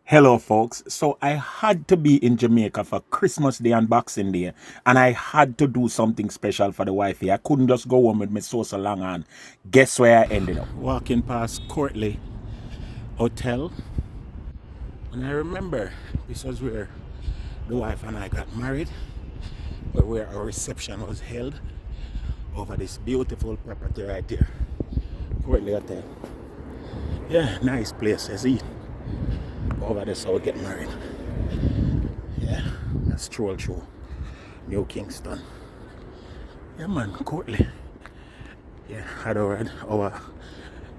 Hello, folks. So I had to be in Jamaica for Christmas Day and Boxing Day, and I had to do something special for the wifey. I couldn't just go home with my sauce long and guess where I ended up? Walking past Courtly Hotel, and I remember this was where the wife and I got married, where our reception was held over this beautiful property right here, Courtly Hotel. Yeah, nice place, I see. Over there, so we get married. Yeah, that's stroll through New Kingston. Yeah, man, Courtly. Yeah, had our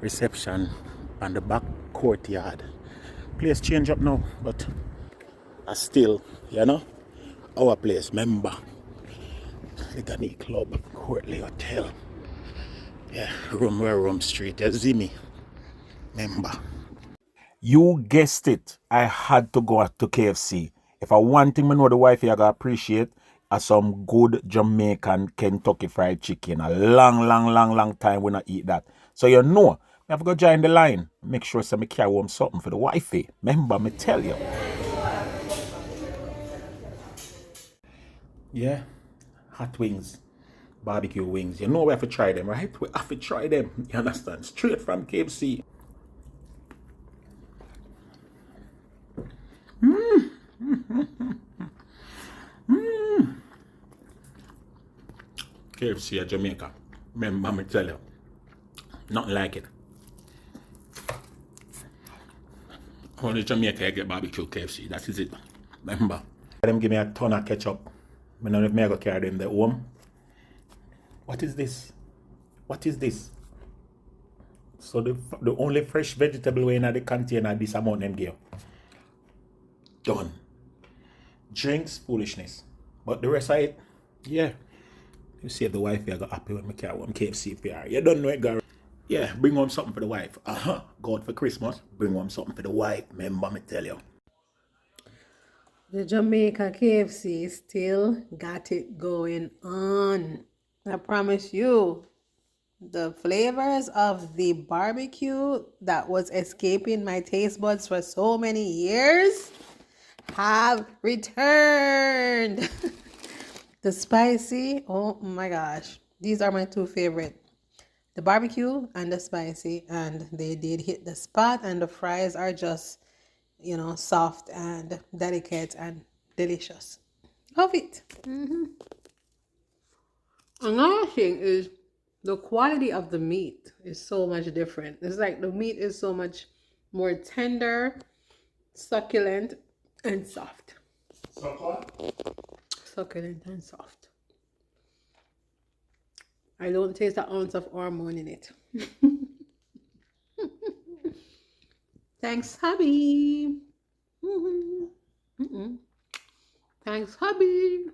reception on the back courtyard. Place change up now, but I still, our place, member. The Gani Club, Courtly Hotel. Yeah, Room Street. You see me, member. You guessed it. I had to go to KFC. If I one thing I know the wife I gotta appreciate are some good Jamaican Kentucky fried chicken. A long time when I eat that. So I have to go join the line. Make sure some carry home something for the wifey. Remember, me tell you. Yeah, hot wings, barbecue wings. You know we have to try them, right? We have to try them. You understand? Straight from KFC. KFC at Jamaica. Remember, me tell you. Nothing like it. Only Jamaica I get barbecue KFC. That is it. Remember. Them give me a ton of ketchup. I don't know if I go carry them there home. What is this? What is this? So the only fresh vegetable way in the container this amount them give. Done. Drinks, foolishness. But the rest of it, yeah. You see if the wife I got happy when I carry one KFC for You don't know it, girl. Yeah, bring home something for the wife. God for Christmas, bring home something for the wife. Remember me tell you. The Jamaica KFC still got it going on. I promise you, the flavors of the barbecue that was escaping my taste buds for so many years have returned. The spicy, oh my gosh. These are my two favorite. The barbecue and the spicy, and they did hit the spot, and the fries are just soft and delicate and delicious. Love it. Another thing is the quality of the meat is so much different. It's like the meat is so much more tender, succulent, and soft. Succulent and soft. I don't taste an ounce of hormone in it. Thanks, hubby. Thanks, hubby.